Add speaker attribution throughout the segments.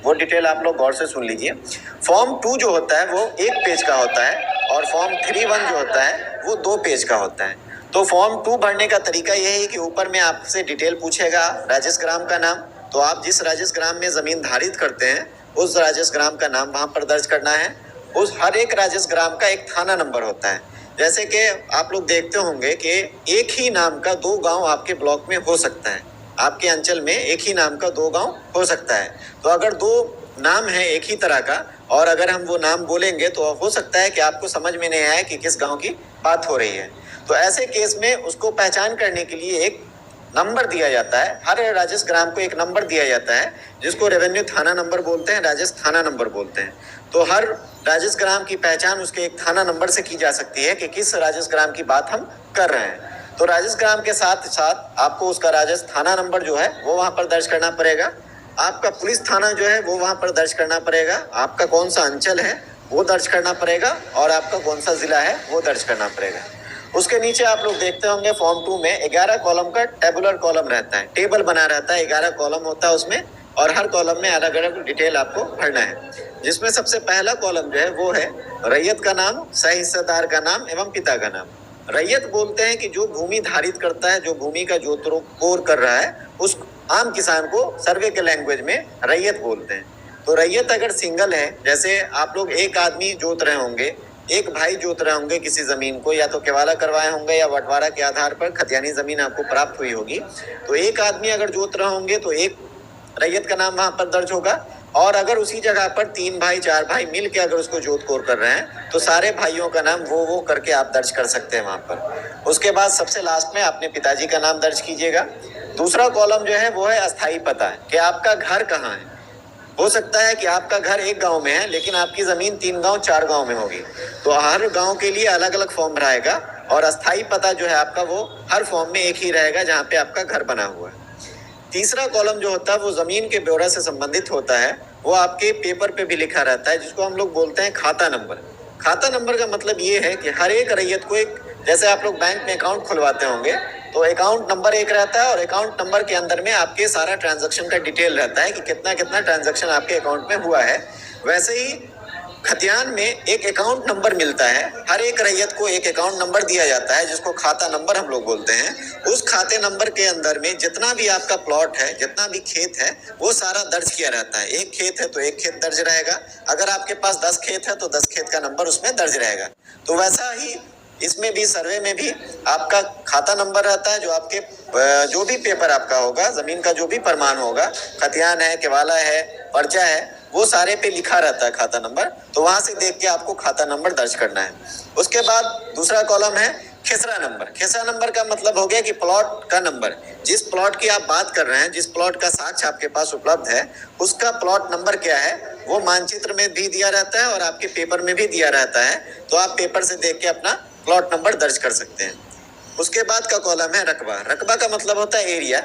Speaker 1: वो डिटेल आप लोग गौर से सुन लीजिए। फॉर्म 2 जो होता है वो 1 पेज का होता है और फॉर्म 3(1) जो होता है वो 2 पेज का होता है। तो फॉर्म 2 भरने का तरीका ये है कि ऊपर में आपसे डिटेल पूछेगा, राजेश ग्राम का नाम, तो आप जिस राजेश ग्राम में जमीन धारित करते हैं उस राजेश ग्राम का नाम वहां पर दर्ज करना है। उस हर एक राजेश ग्राम का एक थाना नंबर होता है। जैसे कि आप लोग देखते होंगे कि एक ही नाम का 2 गांव आपके ब्लॉक में हो सकता है, आपके अंचल में एक ही नाम का 2 गांव हो सकता है। तो अगर 2 नाम है एक ही तरह का और अगर हम वो नाम बोलेंगे तो हो सकता है कि आपको समझ में नहीं आए कि किस गांव की बात हो रही है। तो ऐसे केस में उसको पहचान करने के लिए एक नंबर दिया जाता है, हर राजेश ग्राम को एक नंबर दिया जाता है जिसको रेवेन्यू थाना नंबर बोलते हैं, राजेश थाना नंबर बोलते हैं। तो हर राजेश ग्राम की पहचान उसके एक थाना नंबर से की जा सकती है कि किस राजेश ग्राम की बात हम कर रहे हैं। तो राजेश ग्राम के साथ साथ आपको उसका राजेश थाना नंबर जो है वो वहां पर दर्ज करना पड़ेगा। आपका पुलिस थाना जो है वो वहां पर दर्ज करना पड़ेगा। आपका कौन सा अंचल है वो दर्ज करना पड़ेगा और आपका कौन सा जिला है वो दर्ज करना पड़ेगा। उसके नीचे आप लोग देखते होंगे फॉर्म 2 में 11 कॉलम का टेबुलर कॉलम रहता है, टेबल बना रहता है, 11 कॉलम होता है उसमें और हर कॉलम में अलग अलग डिटेल आपको भरना है। जिसमें सबसे पहला कॉलम जो है वो है रैयत का नाम, सह हिस्सेदार का नाम एवं पिता का नाम। रैयत बोलते हैं कि जो भूमि धारित करता है, जो भूमि का जोतकोर कर रहा है, उस आम किसान को सर्वे के लैंग्वेज में रैयत बोलते हैं। तो रैयत अगर सिंगल है, जैसे आप लोग एक आदमी जोत रहे होंगे, एक भाई जोत रहे होंगे किसी जमीन को, या तो केवाला करवाए होंगे या बंटवारा के आधार पर खतियानी जमीन आपको प्राप्त हुई होगी। तो एक आदमी अगर जोत रहे होंगे तो एक रैयत का नाम वहां पर दर्ज होगा और अगर उसी जगह पर 3 भाई 4 भाई मिल के अगर उसको जोत कोर कर रहे हैं तो सारे भाइयों का नाम वो करके आप दर्ज कर सकते हैं वहां पर। उसके बाद सबसे लास्ट में अपने पिताजी का नाम दर्ज कीजिएगा। दूसरा कॉलम जो है वो है अस्थाई पता, कि आपका घर कहाँ है। हो सकता है कि आपका घर एक गांव में है लेकिन आपकी जमीन 3 गांव 4 गांव में होगी, तो हर गांव के लिए अलग अलग फॉर्म भराएगा और अस्थाई पता जो है आपका वो हर फॉर्म में एक ही रहेगा जहाँ पे आपका घर बना हुआ है। तीसरा कॉलम जो होता है वो जमीन के ब्यौरा से संबंधित होता है, वो आपके पेपर पे भी लिखा रहता है जिसको हम लोग बोलते हैं खाता नंबर। खाता नंबर का मतलब ये है कि हर एक रैयत को एक, जैसे आप लोग बैंक में अकाउंट खुलवाते होंगे तो अकाउंट नंबर एक रहता है और अकाउंट नंबर के अंदर में आपके सारा ट्रांजैक्शन का डिटेल रहता है कि कितना कितना ट्रांजैक्शन आपके अकाउंट में हुआ है। वैसे ही खतियान में एक अकाउंट नंबर मिलता है, हर एक रैयत को एक अकाउंट नंबर दिया जाता है जिसको खाता नंबर हम लोग बोलते हैं। उस खाते नंबर के अंदर में जितना भी आपका प्लॉट है, जितना भी खेत है, वो सारा दर्ज किया रहता है। एक खेत है तो एक खेत दर्ज रहेगा, अगर आपके पास 10 खेत है तो 10 खेत का नंबर उसमें दर्ज रहेगा। तो वैसा ही इसमें भी, सर्वे में भी आपका खाता नंबर रहता है, जो आपके जो भी पेपर आपका होगा, जमीन का जो भी प्रमाण होगा, खतियान है, केवाला है, पर्चा है, वो सारे पे लिखा रहता है खाता नंबर। तो वहां से देख के आपको खाता नंबर दर्ज करना है। उसके बाद दूसरा कॉलम है खेसरा नंबर। खेसरा नंबर का मतलब हो गया कि प्लॉट का नंबर, जिस प्लॉट की आप बात कर रहे हैं, जिस प्लॉट का साक्ष्य आपके पास उपलब्ध है, उसका प्लॉट नंबर क्या है वो मानचित्र में भी दिया रहता है और आपके पेपर में भी दिया रहता है। तो आप पेपर से देख के अपना प्लॉट नंबर दर्ज कर सकते हैं। उसके बाद का कॉलम है रकबा। रकबा का मतलब होता है एरिया।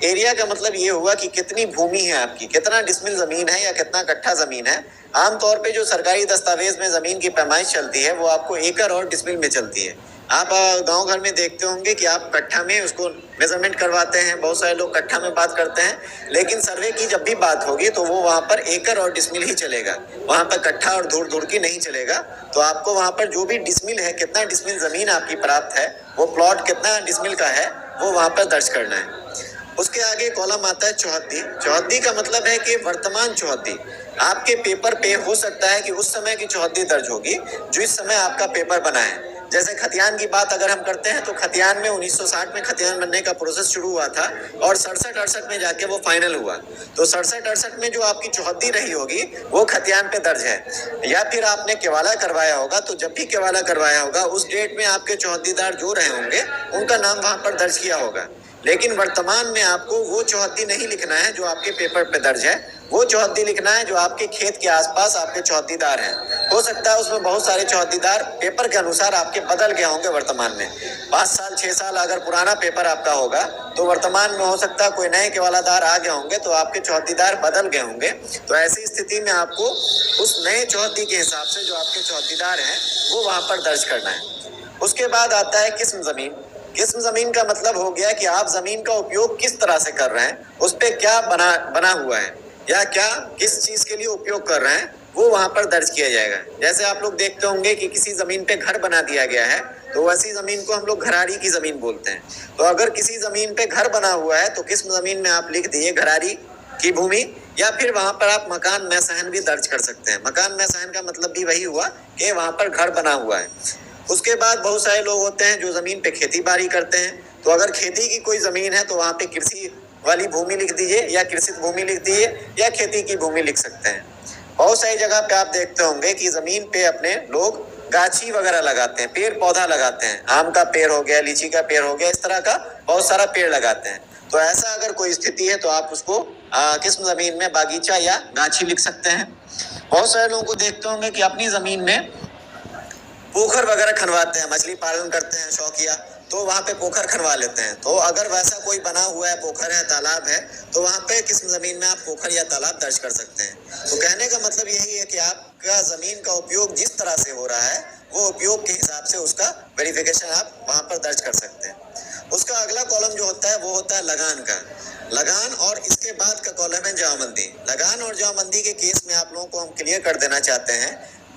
Speaker 1: एरिया का मतलब ये हुआ कि कितनी भूमि है आपकी, कितना डिसमिल जमीन है या कितना कट्ठा जमीन है। आमतौर पे जो सरकारी दस्तावेज में जमीन की पैमाइश चलती है वो आपको एकड़ और डिसमिल में चलती है। आप गांव घर में देखते होंगे कि आप कट्ठा में उसको मेजरमेंट करवाते हैं, बहुत सारे लोग कट्ठा में बात करते हैं, लेकिन सर्वे की जब भी बात होगी तो वो वहां पर एकड़ और डिसमिल ही चलेगा, वहां पर कट्ठा और धूर धूर की नहीं चलेगा। तो आपको वहां पर जो भी डिसमिल है, कितना डिसमिल जमीन आपकी प्राप्त है, वो प्लॉट कितना डिसमिल का है, वो वहां पर दर्ज करना है। उसके आगे कॉलम आता है चौहद्दी। चौहद्दी का मतलब है कि वर्तमान चौहद्दी। आपके पेपर पे हो सकता है कि उस समय की चौहद्दी दर्ज होगी जो इस समय आपका पेपर बना है। जैसे खतियान की बात अगर हम करते हैं तो खतियान में 1960 में खतियान बनने का प्रोसेस शुरू हुआ था और 67-68 में जाके वो फाइनल हुआ। तो 67-68 में जो आपकी चौहद्दी रही होगी वो खतियान पे दर्ज है। या फिर आपने केवाला करवाया होगा, तो जब भी केवाला करवाया होगा उस डेट में आपके चौहद्दीदार जो रहे होंगे उनका नाम वहां पर दर्ज किया होगा। लेकिन वर्तमान में आपको वो चौहद्दी नहीं लिखना है जो आपके पेपर पे दर्ज है, वो चौहद्दी लिखना है जो आपके खेत के आसपास आपके चौहद्दीदार हैं। हो सकता है उसमें बहुत सारे चौहद्दीदार पेपर के अनुसार आपके बदल गए होंगे वर्तमान में। 5 साल 6 साल अगर पुराना पेपर आपका होगा तो वर्तमान में हो सकता है कोई नए केवालादार आ गए होंगे तो आपके चौहद्दीदार बदल गए होंगे। तो ऐसी स्थिति में आपको उस नए चौहद्दी के हिसाब से जो आपके चौहद्दीदार हैं वो वहां पर दर्ज करना है। उसके बाद आता है किस्म जमीन। किस्म जमीन का मतलब हो गया कि आप जमीन का उपयोग किस तरह से कर रहे हैं, उस पे क्या बना हुआ है। या क्या किस चीज के लिए उपयोग कर रहे हैं वो वहां पर दर्ज किया जाएगा। जैसे आप लोग देखते होंगे कि किसी जमीन पे घर बना दिया गया है तो वैसी जमीन को हम लोग घरारी की जमीन बोलते हैं। तो अगर किसी जमीन पे घर बना हुआ है तो किस जमीन में आप लिख दिए घरारी की भूमि, या फिर वहां पर आप मकान में सहन भी दर्ज कर सकते हैं। मकान में सहन का मतलब भी वही हुआ कि वहां पर घर बना हुआ है। उसके बाद बहुत सारे लोग होते हैं जो जमीन पे खेती बाड़ी करते हैं। तो अगर खेती की कोई जमीन है तो वहां पे कृषि वाली भूमि लिख दीजिए या कृषित भूमि लिख दीजिए या खेती की भूमि लिख सकते हैं। बहुत सारी जगह पे आप देखते होंगे कि जमीन पे अपने लोग गाछी वगैरह लगाते हैं, पेड़ पौधा लगाते हैं। आम का पेड़ हो गया, लीची का पेड़ हो गया, इस तरह का बहुत सारा पेड़ लगाते हैं। तो ऐसा अगर कोई स्थिति है तो आप उसको किस जमीन में बागीचा या गाछी लिख सकते हैं। बहुत सारे लोगों को देखते होंगे कि अपनी जमीन में पोखर वगैरह खनवाते हैं, मछली पालन करते हैं शौकिया, तो वहां पे पोखर खनवा लेते हैं। तो अगर वैसा कोई बना हुआ है, पोखर है, तालाब है, तो वहां पे किस जमीन में आप पोखर या तालाब दर्ज कर सकते हैं। तो कहने का मतलब यही है कि आपका जमीन का उपयोग जिस तरह से हो रहा है वो उपयोग के हिसाब से उसका वेरिफिकेशन आप वहां पर दर्ज कर सकते हैं। उसका अगला कॉलम जो होता है वो होता है लगान का। लगान और इसके बाद का कॉलम है जमाबंदी। लगान और जमाबंदी के केस में आप लोगों को हम क्लियर कर देना चाहते हैं।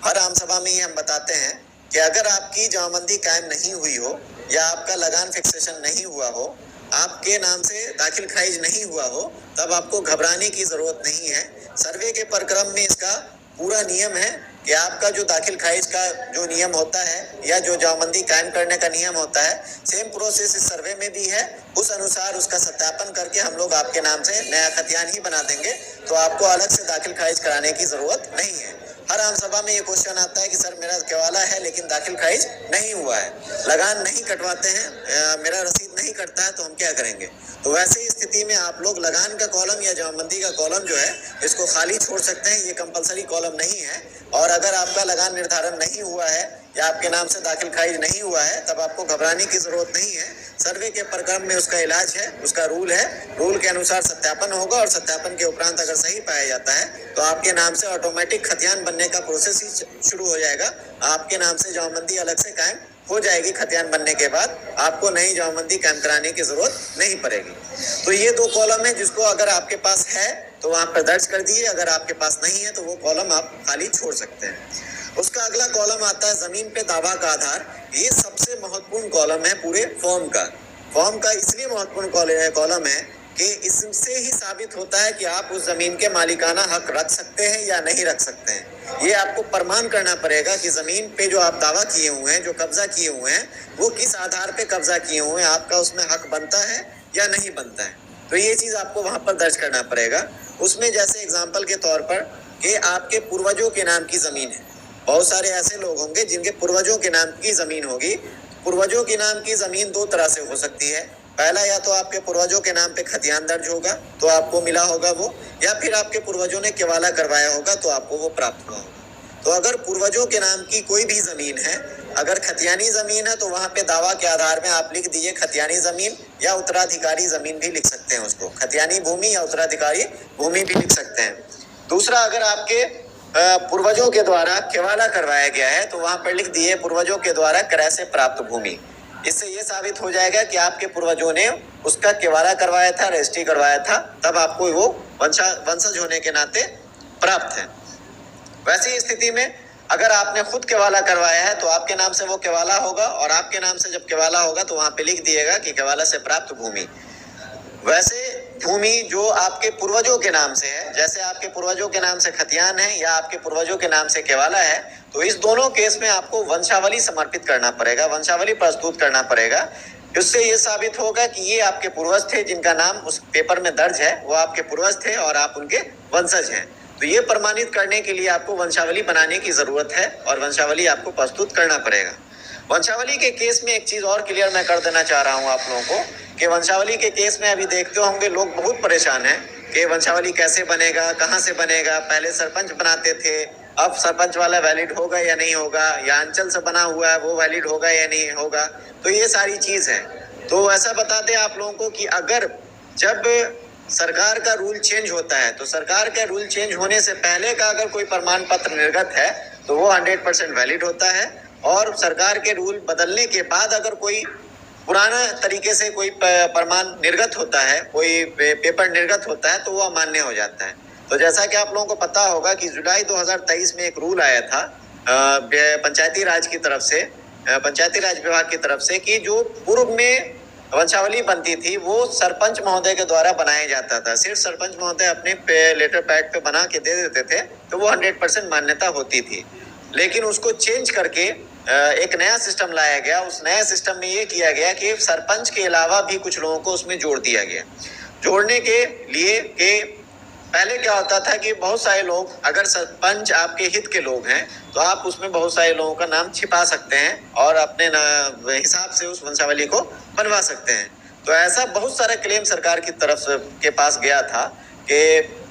Speaker 1: हर आम सभा में ही हम बताते हैं कि अगर आपकी जमाबंदी कायम नहीं हुई हो या आपका लगान फिक्सेशन नहीं हुआ हो, आपके नाम से दाखिल खारिज नहीं हुआ हो, तब आपको घबराने की जरूरत नहीं है। सर्वे के प्रक्रम में इसका पूरा नियम है कि आपका जो दाखिल खारिज का जो नियम होता है या जो जमाबंदी कायम करने का नियम होता है, सेम प्रोसेस इस सर्वे में भी है। उस अनुसार उसका सत्यापन करके हम लोग आपके नाम से नया खतियान ही बना देंगे। तो आपको अलग से दाखिल खारिज कराने की जरूरत नहीं है। हर आम सभा में ये क्वेश्चन आता है कि सर मेरा केवाला है लेकिन दाखिल खारिज नहीं हुआ है, लगान नहीं कटवाते हैं, मेरा रसीद नहीं कटता है, तो हम क्या करेंगे। तो वैसे ही स्थिति में आप लोग लगान का कॉलम या जमाबंदी का कॉलम जो है इसको खाली छोड़ सकते हैं। ये कंपलसरी कॉलम नहीं है। और अगर आपका लगान निर्धारण नहीं हुआ है या आपके नाम से दाखिल खारिज नहीं हुआ है तब आपको घबराने की जरूरत नहीं है। सर्वे के प्रक्रम में उसका इलाज है, उसका रूल है। रूल के अनुसार सत्यापन होगा और सत्यापन के उपरांत अगर सही पाया जाता है तो आपके नाम से ऑटोमेटिक खतियान बनने का प्रोसेस ही शुरू हो जाएगा। आपके नाम से जमाबंदी अलग से कायम हो जाएगी। खतियान बनने के बाद आपको नई जमाबंदी कायम कराने की जरूरत नहीं पड़ेगी। तो ये दो कॉलम है जिसको अगर आपके पास है तो वहां पर दर्ज कर दिए, अगर आपके पास नहीं है तो वो कॉलम आप खाली छोड़ सकते हैं। उसका अगला कॉलम आता है जमीन पे दावा का आधार। ये सबसे महत्वपूर्ण कॉलम है पूरे फॉर्म का। फॉर्म का इसलिए महत्वपूर्ण कॉलम है कि इससे ही साबित होता है कि आप उस जमीन के मालिकाना हक रख सकते हैं या नहीं रख सकते हैं। ये आपको प्रमाण करना पड़ेगा कि जमीन पे जो आप दावा किए हुए हैं, जो कब्जा किए हुए हैं, वो किस आधार पे कब्जा किए हुए हैं, आपका उसमें हक बनता है या नहीं बनता है। तो ये चीज आपको वहां पर दर्ज करना पड़ेगा। उसमें जैसे एग्जाम्पल के तौर पर कि आपके पूर्वजों के नाम की जमीन है। बहुत सारे ऐसे लोग होंगे जिनके पूर्वजों के नाम की जमीन होगी। पूर्वजों के नाम की जमीन दो तरह से हो सकती है। पहला, या तो आपके पूर्वजों के नाम पे खतियान दर्ज होगा तो आपको मिला होगा वो, या फिर आपके पूर्वजों ने केवाला करवाया होगा तो आपको वो प्राप्त हुआ होगा। तो अगर पूर्वजों के नाम की कोई भी जमीन है, अगर खतियानी जमीन है तो वहां पे दावा के आधार में आप लिख दीजिए खतियानी जमीन या उत्तराधिकारी जमीन भी लिख सकते हैं उसको। खतियानी भूमि या उत्तराधिकारी भूमि भी लिख सकते हैं। दूसरा, अगर आपके पूर्वजों के द्वारा केवाला करवाया गया है तो वहां पर लिख दिए पूर्वजों के द्वारा क्रय से प्राप्त भूमि। इससे ये साबित हो जाएगा कि आपके पूर्वजों ने उसका केवाला करवाया था, रजिस्ट्री करवाया था, तब आपको वो वंशज होने के नाते प्राप्त है। वैसी स्थिति में अगर आपने खुद केवाला करवाया है तो आपके नाम से वो केवाला होगा, और आपके नाम से जब केवाला होगा तो वहां पे लिख दिएगा कि केवाला से प्राप्त भूमि। वैसे भूमि जो आपके पूर्वजों के नाम से है, जैसे आपके पूर्वजों के नाम से खतियान है या आपके पूर्वजों के नाम से केवाला है, तो इस दोनों केस में आपको वंशावली समर्पित करना पड़ेगा, वंशावली प्रस्तुत करना पड़ेगा। इससे ये साबित होगा कि ये आपके पूर्वज थे, जिनका नाम उस पेपर में दर्ज है वो आपके पूर्वज थे और आप उनके वंशज हैं। तो ये प्रमाणित करने के लिए आपको वंशावली बनाने की जरूरत है और वंशावली आपको प्रस्तुत करना पड़ेगा। वंशावली के केस में एक चीज और क्लियर मैं कर देना चाह रहा हूँ आप लोगों को कि वंशावली के केस में अभी देखते होंगे लोग बहुत परेशान हैं कि वंशावली कैसे बनेगा, कहाँ से बनेगा। पहले सरपंच बनाते थे, अब सरपंच वाला वैलिड होगा या नहीं होगा, या अंचल से बना हुआ है वो वैलिड होगा या नहीं होगा। तो ये सारी चीज है। तो ऐसा बता दें आप लोगों को कि अगर जब सरकार का रूल चेंज होता है तो सरकार का रूल चेंज होने से पहले का अगर कोई प्रमाण पत्र निर्गत है तो वो 100% वैलिड होता है, और सरकार के रूल बदलने के बाद अगर कोई पुराना तरीके से कोई प्रमाण निर्गत होता है, कोई पेपर निर्गत होता है, तो वो अमान्य हो जाता है। तो तो जैसा कि आप लोगों को पता होगा कि जुलाई 2023 में एक रूल आया था पंचायती राज की तरफ से, पंचायती राज विभाग की तरफ से, कि जो पूर्व में वंशावली बनती थी वो सरपंच महोदय के द्वारा बनाया जाता था। सिर्फ सरपंच महोदय अपने लेटर पैड पे बना के दे देते थे तो वो 100% मान्यता होती थी। लेकिन उसको चेंज करके एक नया सिस्टम लाया गया। उस नए सिस्टम में ये किया गया कि सरपंच के अलावा भी कुछ लोगों को उसमें जोड़ दिया गया। जोड़ने के लिए कि पहले क्या होता था कि बहुत सारे लोग, अगर सरपंच आपके हित के लोग हैं तो आप उसमें बहुत सारे लोगों का नाम छिपा सकते हैं और अपने हिसाब से उस वंशावली को बनवा सकते हैं। तो ऐसा बहुत सारा क्लेम सरकार की तरफ से के पास गया था कि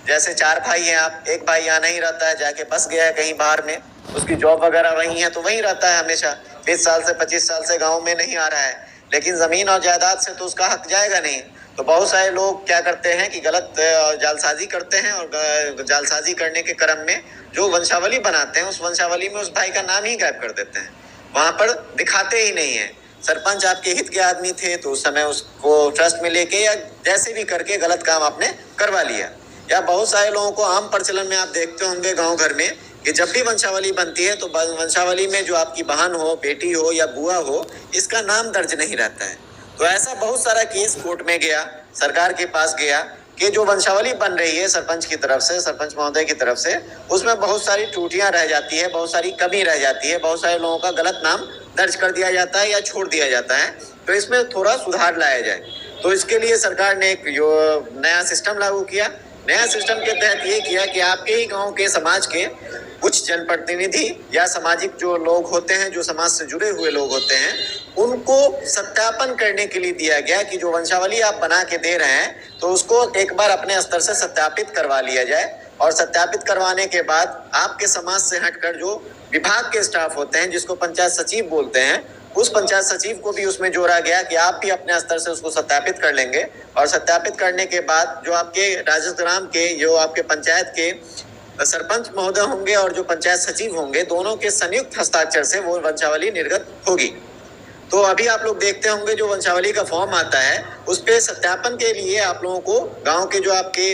Speaker 1: जैसे 4 भाई हैं आप, एक भाई यहाँ नहीं रहता है, जाके बस गया है कहीं बाहर में, उसकी जॉब वगैरह वहीं है तो वहीं रहता है हमेशा, 20 साल से 25 साल से गाँव में नहीं आ रहा है, लेकिन जमीन और जायदाद से तो उसका हक जाएगा नहीं। तो बहुत सारे लोग क्या करते हैं कि गलत जालसाजी करते हैं और जालसाजी करने के क्रम में जो वंशावली बनाते हैं उस वंशावली में उस भाई का नाम ही गायब कर देते हैं, वहां पर दिखाते ही नहीं है। सरपंच आपके हित के आदमी थे तो उस समय उसको ट्रस्ट में लेके या जैसे भी करके गलत काम आपने करवा लिया। या बहुत सारे लोगों को आम प्रचलन में आप देखते होंगे गाँव घर में कि जब भी वंशावली बनती है तो वंशावली में जो आपकी बहन हो, बेटी हो या बुआ हो, इसका नाम दर्ज नहीं रहता है। तो ऐसा बहुत सारा केस कोर्ट में गया, सरकार के पास गया कि जो वंशावली बन रही है सरपंच की तरफ से, सरपंच महोदय की तरफ से, उसमें बहुत सारी त्रुटियां रह जाती है, बहुत सारी कमी रह जाती है, बहुत सारे लोगों का गलत नाम दर्ज कर दिया जाता है या छोड़ दिया जाता है। तो इसमें थोड़ा सुधार लाया जाए। तो इसके लिए सरकार ने एक नया सिस्टम लागू किया। नया सिस्टम के तहत ये किया कि आपके ही गाँव के समाज के कुछ जनप्रतिनिधि या सामाजिक जो लोग होते हैं, जो समाज से जुड़े हुए लोग होते हैं, उनको सत्यापन करने के लिए दिया गया कि जो वंशावली आप बना के दे रहे हैं तो उसको एक बार अपने स्तर से सत्यापित करवा लिया जाए। और सत्यापित करवाने के बाद आपके समाज से हटकर जो विभाग के स्टाफ होते हैं, जिसको पंचायत सचिव बोलते हैं, उस पंचायत सचिव को भी उसमें जोड़ा गया कि आप भी अपने स्तर से उसको सत्यापित कर लेंगे। और सत्यापित करने के बाद जो आपके राजस्व ग्राम के, जो आपके पंचायत के सरपंच महोदय होंगे और जो पंचायत सचिव होंगे, दोनों के संयुक्त हस्ताक्षर से वो वंशावली निर्गत होगी। तो अभी आप लोग देखते होंगे जो वंशावली का फॉर्म आता है उस पे सत्यापन के लिए आप लोगों को गांव के जो आपके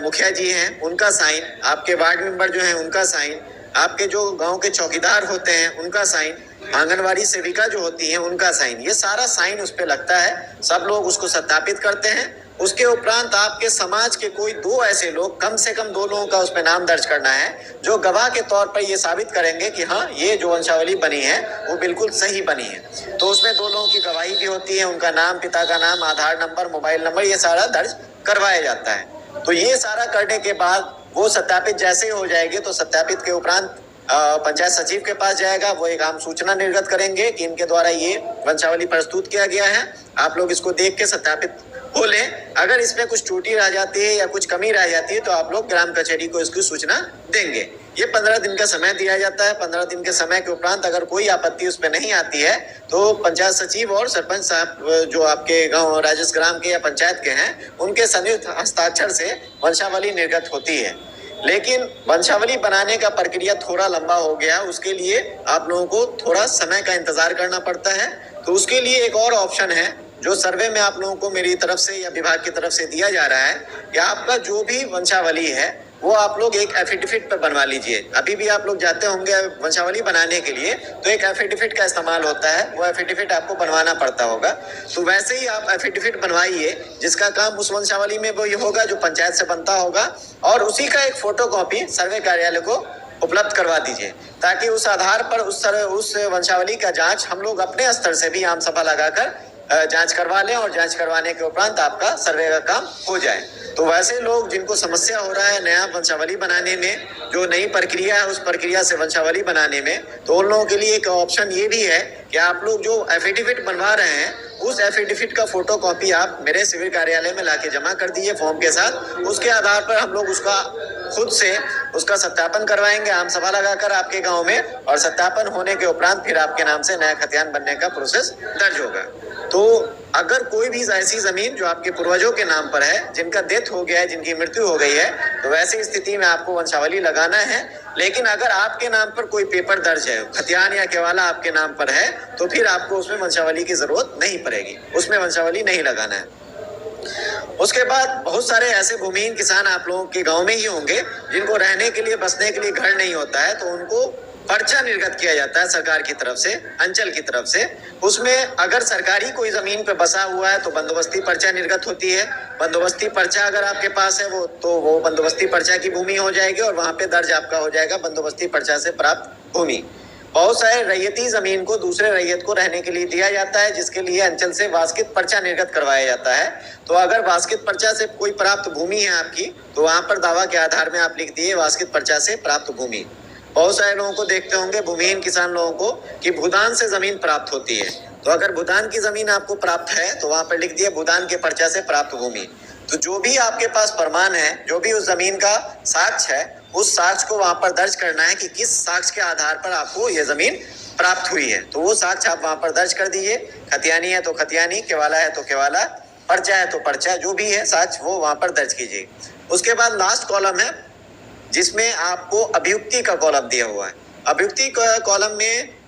Speaker 1: मुखिया जी हैं उनका साइन, आपके वार्ड मेंबर जो हैं उनका साइन, आपके जो गांव के चौकीदार होते हैं उनका साइन, आंगनवाड़ी सेविका जो होती हैं उनका साइन, ये सारा साइन उस पे लगता है। सब लोग उसको सत्यापित करते हैं। उसके उपरांत आपके समाज के कोई 2 ऐसे लोग, कम से कम 2 लोगों का उसमें नाम दर्ज करना है, जो गवाह के तौर पर ये साबित करेंगे कि हाँ, ये जो वंशावली बनी है वो बिल्कुल सही बनी है। तो उसमें 2 लोगों की गवाही भी होती है, उनका नाम, पिता का नाम, आधार नंबर, मोबाइल नंबर, ये सारा दर्ज करवाया जाता है। तो ये सारा करने के बाद वो सत्यापित जैसे ही हो जाएगी तो सत्यापित के उपरांत पंचायत सचिव के पास जाएगा। वो एक आम सूचना निर्गत करेंगे कि इनके द्वारा ये वंशावली प्रस्तुत किया गया है, आप लोग इसको देख के सत्यापित हो लें। अगर इसमें कुछ त्रुटि रह जाती है या कुछ कमी रह जाती है तो आप लोग ग्राम कचहरी को इसकी सूचना देंगे। ये 15 दिन का समय दिया जाता है। 15 दिन के समय के उपरांत अगर कोई आपत्ति उसमें नहीं आती है तो पंचायत सचिव और सरपंच साहब जो आपके गांव राजस्व ग्राम के या पंचायत के हैं, उनके संयुक्त हस्ताक्षर से वंशावली निर्गत होती है। लेकिन वंशावली बनाने का प्रक्रिया थोड़ा लंबा हो गया, उसके लिए आप लोगों को थोड़ा समय का इंतजार करना पड़ता है। तो उसके लिए एक और ऑप्शन है जो सर्वे में आप लोगों को मेरी तरफ से या विभाग की तरफ से दिया जा रहा है कि आपका जो भी वंशावली है वो आप लोग एक एफिडेविट पर बनवा लीजिए। अभी भी आप लोग जाते होंगे वंशावली बनाने के लिए तो एक एफिडेविट का इस्तेमाल होता है, वो एफिडेविट आपको बनवाना पड़ता होगा। तो वैसे ही आप एफिडेविट बनवाइए जिसका काम उस वंशावली में वो ये होगा जो पंचायत से बनता होगा, और उसी का एक फोटोकॉपी सर्वे कार्यालय को उपलब्ध करवा दीजिए, ताकि उस आधार पर उस वंशावली का जांच हम लोग अपने स्तर से भी आम सभा लगाकर जांच करवा लें और जांच करवाने के उपरांत आपका सर्वे का काम हो जाए। तो वैसे लोग जिनको समस्या हो रहा है नया वंशावली बनाने में, जो नई प्रक्रिया है उस प्रक्रिया से वंशावली बनाने में, तो उन लोगों के लिए एक ऑप्शन ये भी है कि आप लोग जो एफिडेविट बनवा रहे हैं उस एफिडेविट का फोटोकॉपी आप मेरे सिविल कार्यालय में लाके जमा कर दीजिए फॉर्म के साथ। उसके आधार पर हम लोग उसका खुद से उसका सत्यापन करवाएंगे आम सभा लगाकर आपके गांव में, और सत्यापन होने के उपरांत फिर आपके नाम से नया खतियान बनने का प्रोसेस दर्ज होगा। तो अगर कोई भी ऐसी जमीन जो आपके पूर्वजों के नाम पर है, जिनका डेथ हो गया है, जिनकी मृत्यु हो गई है, तो वैसी स्थिति में आपको वंशावली लगाना है। लेकिन अगर आपके नाम पर कोई पेपर दर्ज है, खतियान या केवाला आपके नाम पर है, तो फिर आपको उसमें वंशावली की जरूरत नहीं पड़ेगी, उसमें वंशावली नहीं लगाना है। उसके बाद बहुत सारे ऐसे भूमिहीन किसान आप लोगों के गांव में ही होंगे जिनको रहने के लिए, बसने के लिए घर नहीं होता है, तो उनको पर्चा निर्गत किया जाता है सरकार की तरफ से, अंचल की तरफ से। उसमें अगर सरकारी कोई जमीन पे बसा हुआ है तो बंदोबस्ती पर्चा निर्गत होती है। बंदोबस्ती पर्चा अगर आपके पास है वो बंदोबस्ती पर्चा की भूमि हो जाएगी और वहां पे दर्ज आपका हो जाएगा बंदोबस्ती पर्चा से प्राप्त भूमि। बहुत सारे रैयती जमीन को दूसरे रैयत को रहने के लिए दिया जाता है, जिसके लिए अंचल से वास्कित पर्चा निर्गत करवाया जाता है। तो अगर वास्कित पर्चा से कोई प्राप्त भूमि है आपकी, तो वहां पर दावा के आधार में आप लिख दिए वास्कित पर्चा से प्राप्त भूमि। बहुत सारे लोगों को देखते होंगे, भूमिहीन किसान लोगों को, कि भूदान से जमीन प्राप्त होती है। तो अगर भूदान की जमीन आपको प्राप्त है तो वहां पर लिख दिए भूदान के पर्चा से प्राप्त भूमि। तो जो भी आपके पास प्रमाण है, जो भी उस जमीन का साक्ष्य है, उस साक्ष्य को वहां पर दर्ज करना है कि किस साक्ष्य के आधार पर आपको यह जमीन प्राप्त हुई है। तो वो साक्ष्य आप वहां पर दर्ज कर दीजिए। खतियानी है तो खतियानी, केवाला है तो केवाला, पर्चा है तो पर्चा, जो भी है साक्ष्य वो वहां पर दर्ज कीजिए। उसके बाद लास्ट कॉलम है जिसमें आपको अभियुक्ति का कॉलम दिया हुआ है। अभियुक्ति कॉलम में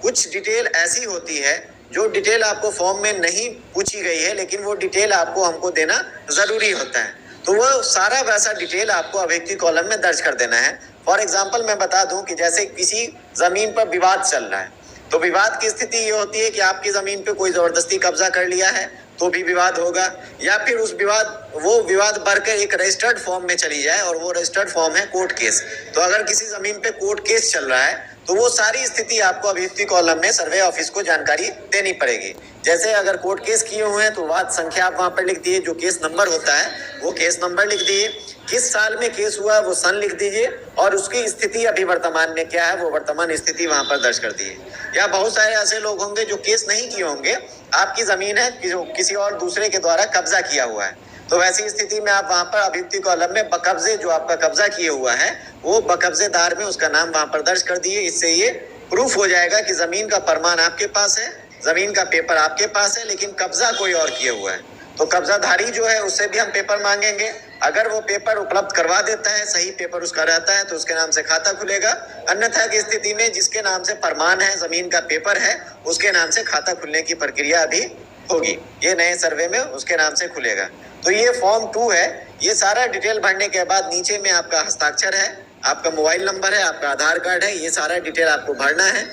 Speaker 1: कुछ डिटेल ऐसी होती है जो डिटेल आपको फॉर्म में नहीं पूछी गई है, लेकिन वो डिटेल आपको हमको देना जरूरी होता है। तो वो सारा वैसा डिटेल आपको अभियुक्ति कॉलम में दर्ज कर देना है। फॉर एग्जाम्पल मैं बता दूं कि जैसे किसी जमीन पर विवाद चल रहा है, तो विवाद की स्थिति ये होती है कि आपकी जमीन पे कोई जबरदस्ती कब्जा कर लिया है तो भी विवाद होगा, या फिर वो विवाद बढ़कर एक रजिस्टर्ड फॉर्म में चली जाए और वो रजिस्टर्ड फॉर्म है कोर्ट केस। तो अगर किसी जमीन पे कोर्ट केस चल रहा है तो वो सारी स्थिति आपको अभियुक्ति कॉलम में सर्वे ऑफिस को जानकारी देनी पड़ेगी। जैसे अगर कोर्ट केस किए हुए हैं तो वाद संख्या आप वहां पर लिख दिए, जो केस नंबर होता है वो केस नंबर लिख दिए, किस साल में केस हुआ वो सन लिख दीजिए, और उसकी स्थिति अभी वर्तमान में क्या है वो वर्तमान स्थिति वहां पर दर्ज कर दिए। या बहुत सारे ऐसे लोग होंगे जो केस नहीं किए होंगे, आपकी जमीन है कि जो किसी और दूसरे के द्वारा कब्जा किया हुआ है, तो वैसी स्थिति में आप वहां पर अभियुक्ति कॉलम में बकब्जे, जो आपका कब्जा किए हुआ है वो बकब्जेदार में उसका नाम वहां पर दर्ज कर दिए। इससे ये प्रूफ हो जाएगा कि जमीन का प्रमाण आपके पास है, जमीन का पेपर आपके पास है, लेकिन कब्जा कोई और किए हुआ है। तो कब्जाधारी जो है उससे भी हम पेपर मांगेंगे। अगर वो पेपर उपलब्ध करवा देता है, सही पेपर उसका रहता है, तो उसके नाम से खाता खुलेगा। अन्यथा की स्थिति में जिसके नाम से प्रमाण है, जमीन का पेपर है, उसके नाम से खाता खुलने की प्रक्रिया अभी होगी। ये नए सर्वे में उसके नाम से खुलेगा। तो ये फॉर्म 2 है। ये सारा डिटेल भरने के बाद नीचे में आपका हस्ताक्षर है, आपका मोबाइल नंबर है, आपका आधार कार्ड है, ये सारा डिटेल आपको भरना है,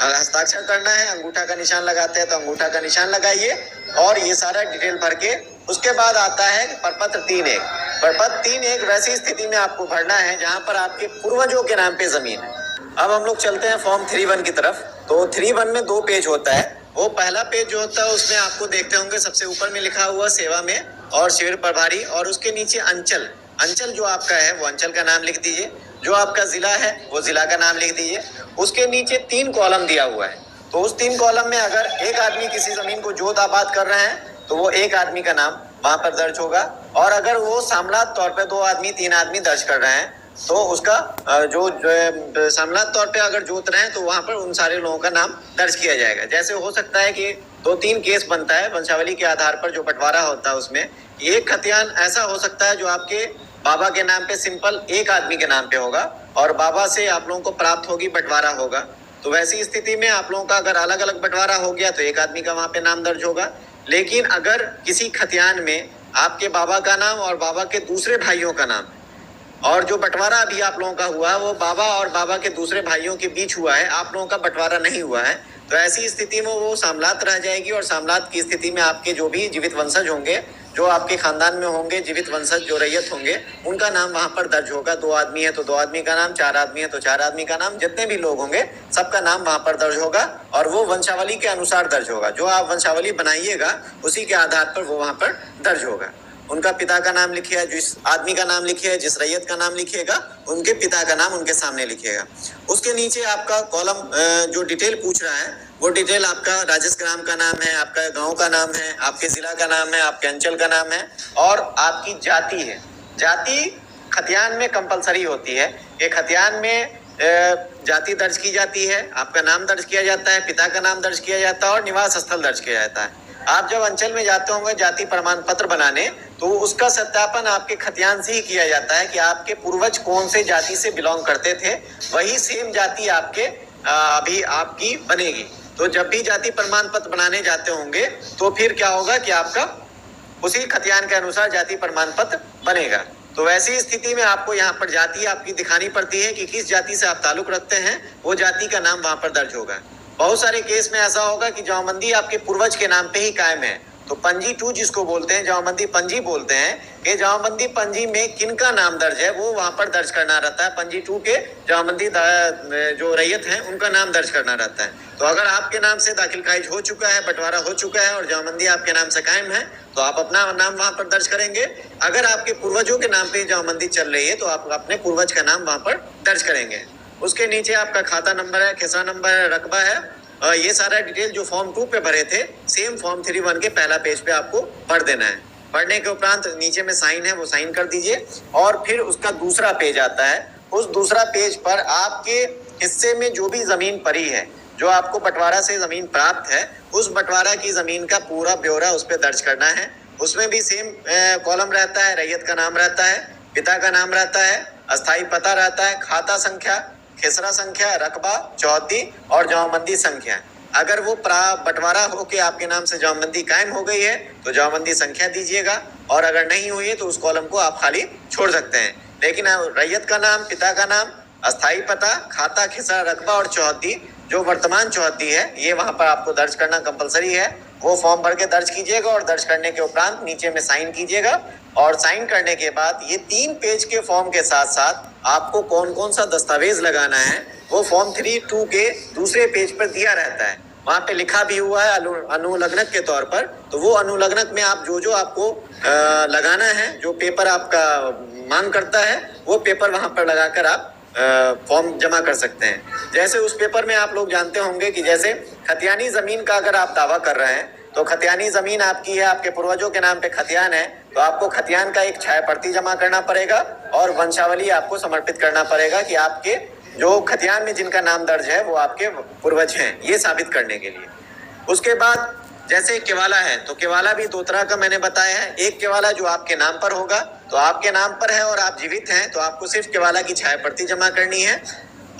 Speaker 1: हस्ताक्षर करना है। अंगूठा का निशान लगाते हैं तो अंगूठा का निशान लगाइए, और ये सारा डिटेल भर के उसके बाद आता है प्रपत्र 3-1। प्रपत्र 3-1 वैसी स्थिति में आपको भरना है जहां पर आपके पूर्वजों के नाम पे जमीन है। अब हम लोग चलते हैं फॉर्म 3-1 की तरफ। तो 3-1 में 2 पेज होता है। वो पहला पेज जो होता है उसमें आपको देखते होंगे सबसे ऊपर में लिखा हुआ सेवा में और शिविर प्रभारी, और उसके नीचे अंचल, अंचल जो आपका है वो अंचल का नाम लिख दीजिए। जो आपका जिला है वो जिला का नाम लिख दीजिए। उसके नीचे 3 कॉलम दिया हुआ है। तो उस 3 कॉलम में अगर एक आदमी किसी जमीन को जोत आबाद कर रहे हैं तो वो एक आदमी का नाम वहां पर दर्ज होगा, और अगर वो सामलात तौर पे 2 आदमी 3 आदमी दर्ज कर रहे हैं तो उसका जो सामलात तौर पे अगर जोत रहे हैं तो वहां पर उन सारे लोगों का नाम दर्ज किया जाएगा। जैसे हो सकता है कि 2-3 केस बनता है वंशावली के आधार पर, जो बंटवारा होता है उसमें एक खतियान ऐसा हो सकता है जो आपके बाबा के नाम पे सिंपल एक आदमी के नाम पे होगा, और बाबा से आप लोगों को प्राप्त होगी बंटवारा होगा। तो वैसी स्थिति में आप लोगों का अगर अलग अलग बंटवारा हो गया तो एक आदमी का वहां पे नाम दर्ज होगा। लेकिन अगर किसी खतियान में आपके बाबा का नाम और बाबा के दूसरे भाइयों का नाम, और जो बंटवारा अभी आप लोगों का हुआ वो बाबा और बाबा के दूसरे भाइयों के बीच हुआ है, आप लोगों का बंटवारा नहीं हुआ है, तो ऐसी स्थिति में वो सामलात रह जाएगी। और सामलात की स्थिति में आपके जो भी जीवित वंशज होंगे, जो आपके खानदान में होंगे जीवित वंशज जो रैयत होंगे, उनका नाम वहां पर दर्ज होगा। 2 आदमी है तो 2 आदमी का नाम, 4 आदमी है तो 4 आदमी का नाम, जितने भी लोग होंगे सबका नाम वहां पर दर्ज होगा, और वो वंशावली के अनुसार दर्ज होगा। जो आप वंशावली बनाइएगा उसी के आधार पर वो वहां पर दर्ज होगा। उनका पिता का नाम लिखिए, जिस आदमी का नाम लिखिए, जिस रैयत का नाम लिखिएगा, उनके पिता का नाम उनके सामने लिखिएगा। उसके नीचे आपका कॉलम जो डिटेल पूछ रहा है वो डिटेल आपका राजेश ग्राम का नाम है, आपका गांव का नाम है, आपके जिला का नाम है, आपके अंचल का नाम है, और आपकी जाति है। जाति खतियान में कंपलसरी होती है कि खतियान में जाति दर्ज की जाती है, आपका नाम दर्ज किया जाता है, पिता का नाम दर्ज किया जाता है, और निवास स्थल दर्ज किया जाता है। आप जब अंचल में जाते होंगे जाति प्रमाण पत्र बनाने, तो उसका सत्यापन आपके खतियान से ही किया जाता है कि आपके पूर्वज कौन से जाति से बिलोंग करते थे, वही सेम जाति आपके अभी आपकी बनेगी। तो जब भी जाति प्रमाण पत्र बनाने जाते होंगे तो फिर क्या होगा कि आपका उसी खतियान के अनुसार जाति प्रमाण पत्र बनेगा। तो वैसी स्थिति में आपको यहाँ पर जाति आपकी दिखानी पड़ती है कि किस जाति से आप ताल्लुक रखते हैं, वो जाति का नाम वहां पर दर्ज होगा। बहुत सारे केस में ऐसा होगा कि जमाबंदी आपके पूर्वज के नाम पे ही कायम है, तो पंजी 2 जिसको बोलते हैं, जमाबंदी पंजी बोलते हैं, कि जमाबंदी पंजी में किनका नाम दर्ज है वो वहां पर दर्ज करना रहता है। पंजी 2 के जमाबंदी जो रैयत हैं उनका नाम दर्ज करना रहता है। तो अगर आपके नाम से दाखिल खारिज हो चुका है, बंटवारा हो चुका है और जमाबंदी आपके नाम से कायम है, तो आप अपना नाम वहां पर दर्ज करेंगे। अगर आपके पूर्वजों के नाम पे जमाबंदी चल रही है तो आप अपने पूर्वज का नाम वहां पर दर्ज करेंगे। उसके नीचे आपका खाता नंबर है, खिसरा नंबर है, रकबा है, ये सारा डिटेल जो फॉर्म 2 पे भरे थे सेम फॉर्म 3(1) के पहला पेज पे आपको भर देना है। भरने के उपरांत नीचे में साइन है वो साइन कर दीजिए और फिर उसका दूसरा पेज आता है। उस दूसरा पेज पर आपके हिस्से में जो भी जमीन पड़ी है, जो आपको बंटवारा से जमीन प्राप्त है, उस बंटवारा की जमीन का पूरा ब्यौरा उस पर दर्ज करना है। उसमें भी सेम कॉलम रहता है, रैयत का नाम रहता है, पिता का नाम रहता है, अस्थाई पता रहता है, खाता संख्या, खिसरा संख्या, रकबा, चौहद्दी और जमाबंदी संख्या। अगर वो बंटवारा होके आपके नाम से जमाबंदी कायम हो गई है तो जमाबंदी संख्या दीजिएगा, और अगर नहीं हुई है तो उस कॉलम को आप खाली छोड़ सकते हैं। लेकिन रैयत का नाम, पिता का नाम, अस्थाई पता, खाता, खिसरा, रकबा और चौहद्दी, जो वर्तमान चौहद्दी है, ये वहां पर आपको दर्ज करना कंपलसरी है। वो फॉर्म भर के दर्ज कीजिएगा और दर्ज करने के उपरांत नीचे में साइन कीजिएगा। और साइन करने के बाद ये 3 पेज के फॉर्म के साथ साथ आपको कौन कौन सा दस्तावेज लगाना है वो फॉर्म 3(2) के दूसरे पेज पर दिया रहता है। वहां पे लिखा भी हुआ है अनुलग्नक के तौर पर। तो वो अनुलग्नक में आप जो आपको लगाना है, जो पेपर आपका मांग करता है, वो पेपर वहां पर लगाकर आप फॉर्म जमा कर सकते हैं। जैसे उस पेपर में आप लोग जानते होंगे कि जैसे खतियानी जमीन का अगर आप दावा कर रहे हैं तो खतियानी जमीन आपकी है, आपके पूर्वजों के नाम पे खतियान है, तो आपको खतियान का एक छाया प्रति जमा करना पड़ेगा और वंशावली आपको समर्पित करना पड़ेगा कि आपके जो खतियान में जिनका नाम दर्ज है वो आपके पूर्वज हैं, ये साबित करने के लिए। उसके बाद जैसे केवाला है, तो केवाला भी 2 तरह का मैंने बताया है। एक केवाला जो आपके नाम पर होगा, तो आपके नाम पर है और आप जीवित हैं तो आपको सिर्फ केवाला की छाया प्रति जमा करनी है।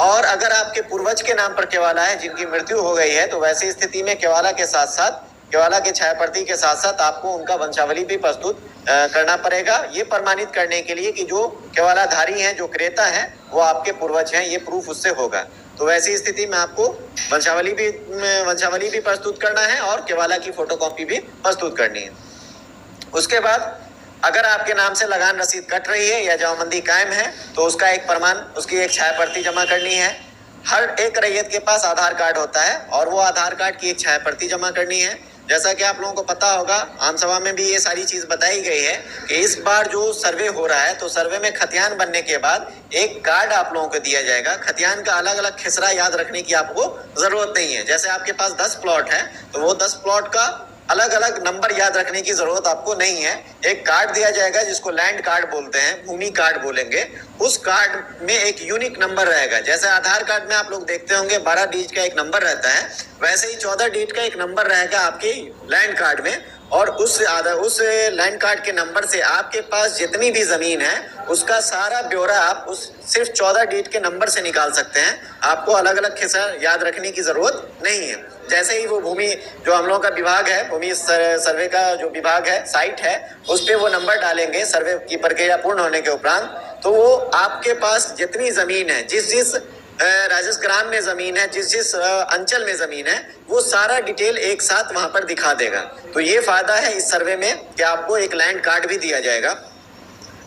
Speaker 1: और अगर आपके पूर्वज के नाम पर केवाला है जिनकी मृत्यु हो गई है, तो वैसी स्थिति में केवाला के साथ साथ, केवाला के छाया प्रति के साथ साथ आपको उनका वंशावली भी प्रस्तुत करना पड़ेगा, ये प्रमाणित करने के लिए कि जो केवालाधारी हैं, जो क्रेता है, वो आपके पूर्वज हैं, ये प्रूफ उससे होगा। तो वैसी स्थिति में आपको वंशावली भी प्रस्तुत करना है और केवाला की फोटोकॉपी भी प्रस्तुत करनी है। उसके बाद अगर आपके नाम से लगान रसीद कट रही है या जमाबंदी कायम है तो उसका एक प्रमाण, उसकी एक छाया प्रति जमा करनी है। हर एक रैयत के पास आधार कार्ड होता है और वो आधार कार्ड की एक छाया प्रति जमा करनी है। जैसा कि आप लोगों को पता होगा, आम सभा में भी ये सारी चीज बताई गई है कि इस बार जो सर्वे हो रहा है, तो सर्वे में खतियान बनने के बाद एक कार्ड आप लोगों को दिया जाएगा। खतियान का अलग अलग खिसरा याद रखने की आपको जरूरत नहीं है। जैसे आपके पास 10 प्लॉट है तो वो 10 प्लॉट का अलग अलग नंबर याद रखने की जरूरत आपको नहीं है। एक कार्ड दिया जाएगा जिसको लैंड कार्ड बोलते हैं, भूमि कार्ड बोलेंगे। उस कार्ड में एक यूनिक नंबर रहेगा। जैसे आधार कार्ड में आप लोग देखते होंगे 12 डिजिट का एक नंबर रहता है, वैसे ही 14 डिजिट का एक नंबर रहेगा आपके लैंड कार्ड में। और उस लैंड कार्ड के नंबर से आपके पास जितनी भी जमीन है उसका सारा ब्यौरा आप उस सिर्फ 14 डिजिट के नंबर से निकाल सकते हैं। आपको अलग अलग खिस्सा याद रखने की जरूरत नहीं है। जैसे ही वो भूमि, जो हम लोगों का विभाग है, भूमि सर्वे का जो विभाग है, साइट है, उस पे वो नंबर डालेंगे सर्वे की प्रक्रिया पूर्ण होने के उपरांत, तो वो आपके पास जितनी जमीन है, जिस राजस्व ग्राम में जमीन है, जिस अंचल में जमीन है, वो सारा डिटेल एक साथ वहां पर दिखा देगा। तो ये फायदा है इस सर्वे में कि आपको एक लैंड कार्ड भी दिया जाएगा।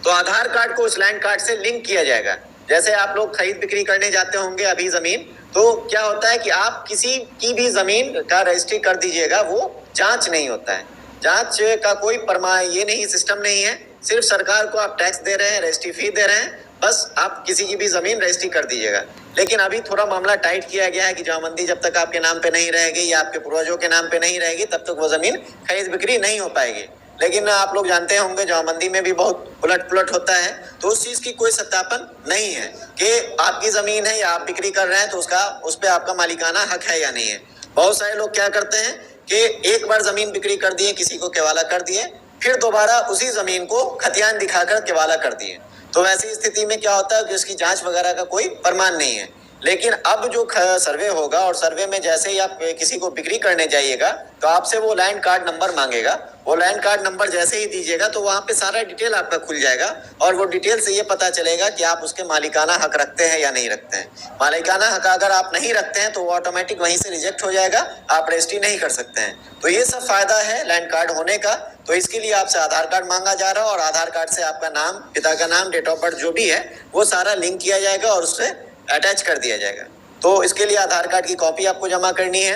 Speaker 1: तो आधार कार्ड को उस लैंड कार्ड से लिंक किया जाएगा। जैसे आप लोग खरीद बिक्री करने जाते होंगे अभी जमीन, तो क्या होता है कि आप किसी की भी जमीन का रजिस्ट्री कर दीजिएगा, वो जांच नहीं होता है। जांच का कोई ये नहीं, सिस्टम नहीं है। सिर्फ सरकार को आप टैक्स दे रहे हैं, रजिस्ट्री फी दे रहे हैं, बस आप किसी की भी जमीन रजिस्ट्री कर दीजिएगा। लेकिन अभी थोड़ा मामला टाइट किया गया है कि जमाबंदी जब तक आपके नाम पे नहीं रहेगी या आपके पूर्वजों के नाम पे नहीं रहेगी तब तक वो जमीन खरीद बिक्री नहीं हो पाएगी। लेकिन आप लोग जानते होंगे जमाबंदी में भी बहुत उलट पुलट होता है, तो उस चीज की कोई सत्यापन नहीं है कि आपकी जमीन है या आप बिक्री कर रहे हैं तो उस पे आपका मालिकाना हक है या नहीं है। बहुत सारे लोग क्या करते हैं कि एक बार जमीन बिक्री कर दिए, किसी को केवाला कर दिए, फिर दोबारा उसी जमीन को खतियान दिखाकर केवाला कर दिए। तो वैसी स्थिति में क्या होता है कि उसकी जांच वगैरह का कोई प्रमाण नहीं है। लेकिन अब जो सर्वे होगा और सर्वे में जैसे ही आप किसी को बिक्री करने जाइएगा तो आपसे वो लैंड कार्ड नंबर मांगेगा। वो लैंड कार्ड नंबर जैसे ही दीजिएगा तो वहां पे सारा डिटेल आपका खुल जाएगा और वो डिटेल से ये पता चलेगा कि आप उसके मालिकाना हक रखते हैं या नहीं रखते हैं। मालिकाना हक अगर आप नहीं रखते हैं तो वो ऑटोमेटिक वहीं से रिजेक्ट हो जाएगा, आप रजिस्ट्री नहीं कर सकते हैं। तो ये सब फायदा है लैंड कार्ड होने का। तो इसके लिए आपसे आधार कार्ड मांगा जा रहा है और आधार कार्ड से आपका नाम, पिता का नाम, डेट ऑफ बर्थ जो भी है वो सारा लिंक किया जाएगा और उससे अटैच कर दिया जाएगा। तो इसके लिए आधार कार्ड की कॉपी आपको जमा करनी है।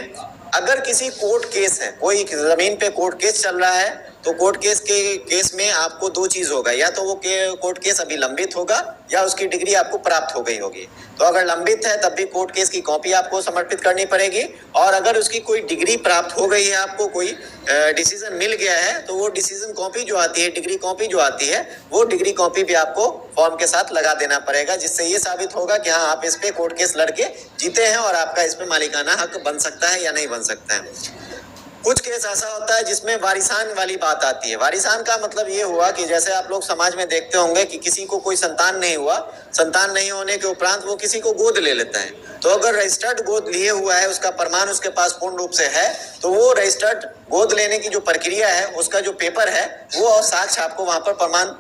Speaker 1: अगर किसी कोर्ट केस है, कोई जमीन पे कोर्ट केस चल रहा है, तो कोर्ट केस में आपको दो चीज होगा, या तो वो कोर्ट केस अभी लंबित होगा या उसकी डिग्री आपको प्राप्त हो गई होगी। तो अगर लंबित है तब भी कोर्ट केस की कॉपी आपको समर्पित करनी पड़ेगी, और अगर उसकी कोई डिग्री प्राप्त हो गई है, आपको कोई डिसीजन मिल गया है, तो वो डिसीजन कॉपी जो आती है, डिग्री कॉपी जो आती है, वो डिग्री कॉपी भी आपको फॉर्म के साथ लगा देना पड़ेगा, जिससे ये साबित होगा कि हाँ आप इस पे कोर्ट केस लड़के जीते हैं और आपका इस पे मालिकाना हक बन सकता है या नहीं बन सकता है। कुछ केस ऐसा होता है जिसमें वारिसान वाली बात आती है। वारिसान का मतलब ये हुआ कि जैसे आप लोग समाज में देखते होंगे कि किसी को कोई संतान नहीं हुआ, संतान नहीं होने के उपरांत वो किसी को गोद ले लेता है। तो अगर रजिस्टर्ड गोद लिए हुआ है, उसका प्रमाण उसके पास पूर्ण रूप से है, तो वो रजिस्टर्ड गोद लेने की जो प्रक्रिया है, उसका जो पेपर है वो और साक्ष्य आपको वहां पर प्रमाण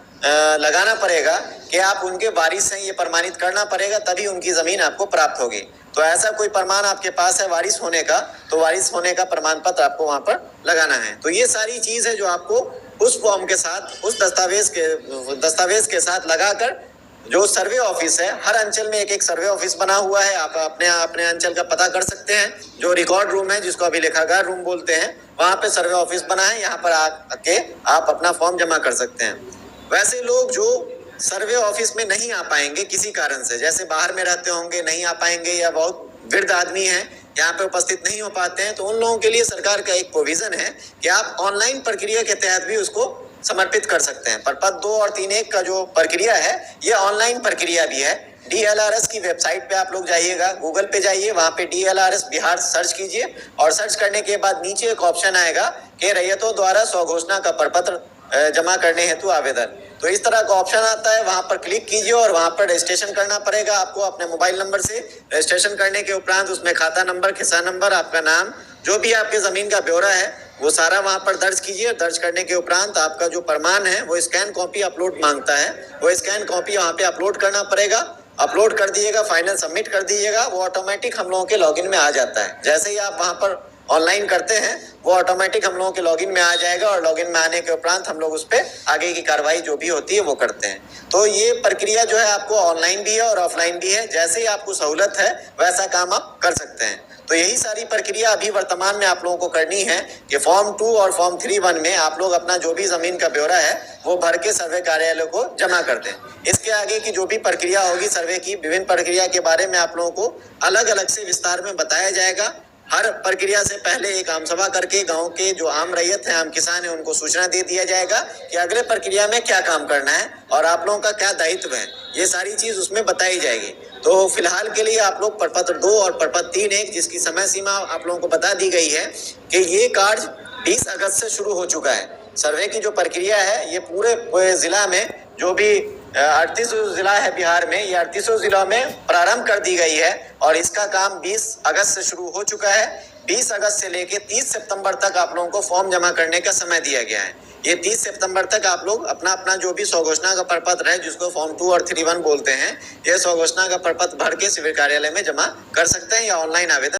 Speaker 1: लगाना पड़ेगा कि आप उनके वारिस हैं, ये प्रमाणित करना पड़ेगा, तभी उनकी जमीन आपको प्राप्त होगी। तो ऐसा कोई प्रमाण आपके पास है वारिस होने का, तो वारिस होने का प्रमाण पत्र आपको वहां पर लगाना है। तो ये सारी चीज है जो आपको उस फॉर्म के साथ, उस दस्तावेज के साथ लगाकर, जो सर्वे ऑफिस है, हर अंचल में एक एक सर्वे ऑफिस बना हुआ है, आप अपने अपने अंचल का पता कर सकते हैं। जो रिकॉर्ड रूम है, जिसको अभी लेखागार रूम बोलते हैं, वहां पे सर्वे ऑफिस बना है, यहाँ पर आके आप अपना फॉर्म जमा कर सकते हैं। वैसे लोग जो सर्वे ऑफिस में नहीं आ पाएंगे किसी कारण से, जैसे बाहर में रहते होंगे, नहीं आ पाएंगे, या बहुत वृद्ध आदमी हैं, यहाँ पे उपस्थित नहीं हो पाते हैं, तो उन लोगों के लिए सरकार का एक प्रोविजन है कि आप ऑनलाइन प्रक्रिया के तहत भी उसको समर्पित कर सकते हैं। प्रपत्र 2 और 3(1) का जो प्रक्रिया है, ये ऑनलाइन प्रक्रिया भी है। DLRS की वेबसाइट पे आप लोग जाइएगा, गूगल पे जाइए, वहां पे DLRS बिहार सर्च कीजिए, और सर्च करने के बाद नीचे एक ऑप्शन आएगा कि रैयतों द्वारा स्वघोषणा का प्रपत्र जमा करने हेतु आवेदन। तो इस तरह का ऑप्शन आता है, वहां पर क्लिक कीजिए और वहां पर रजिस्ट्रेशन करना पड़ेगा आपको अपने मोबाइल नंबर से। रजिस्ट्रेशन करने के उपरांत उसमें खाता नंबर, खिस्सा नंबर, आपका नाम, जो भी आपके जमीन का ब्यौरा है, वो सारा वहां पर दर्ज कीजिए। दर्ज करने के उपरांत आपका जो प्रमाण है वो स्कैन कॉपी अपलोड मांगता है, वो स्कैन कॉपी वहां पे अपलोड करना पड़ेगा। अपलोड कर दीजिएगा, फाइनल सबमिट कर दीजिएगा, वो ऑटोमेटिक हम लोगों के लॉगिन में आ जाता है। जैसे ही आप वहां पर ऑनलाइन करते हैं, वो ऑटोमेटिक हम लोगों के लॉगिन में आ जाएगा, और लॉगिन में आने के उपरांत हम लोग उस पर आगे की कार्रवाई जो भी होती है वो करते हैं। तो ये प्रक्रिया जो है आपको ऑनलाइन भी है और ऑफलाइन भी है, जैसे ही आपको सहूलत है वैसा काम आप कर सकते हैं। तो यही सारी प्रक्रिया अभी वर्तमान में आप लोगों को करनी है कि फॉर्म 2 और फॉर्म 3(1) में आप लोग अपना जो भी जमीन का ब्यौरा है वो भर के सर्वे कार्यालय को जमा कर दें। इसके आगे की जो भी प्रक्रिया होगी सर्वे की, विभिन्न प्रक्रिया के बारे में आप लोगों को अलग अलग से विस्तार में बताया जाएगा। हर प्रक्रिया से पहले एक आम सभा करके गांव के जो आम रैयत हैं, आम किसान हैं, उनको सूचना दे दिया जाएगा कि अगले प्रक्रिया में क्या काम करना है और आप लोगों का क्या दायित्व है, ये सारी चीज उसमें बताई जाएगी। तो फिलहाल के लिए आप लोग प्रपत्र 2 और प्रपत्र 3(1), जिसकी समय सीमा आप लोगों को बता दी गई है कि ये कार्य 20 अगस्त से शुरू हो चुका है। सर्वे की जो प्रक्रिया है, ये पूरे जिला में, जो भी 38 जिला है बिहार में, ये 38 जिलों में प्रारंभ कर दी गई है, और इसका काम 20 अगस्त से शुरू हो चुका है। 20 अगस्त से लेके 30 सितंबर तक आप लोगों को फॉर्म जमा करने का समय दिया गया है। ये 30 सितंबर तक आप लोग अपना अपना जो भी स्वघोषणा का प्रपत्र है, जिसको फॉर्म 2 और 3(1) बोलते हैं, ये स्वघोषणा का प्रपत्र भर के सिविल कार्यालय में जमा कर सकते हैं या ऑनलाइन आवेदन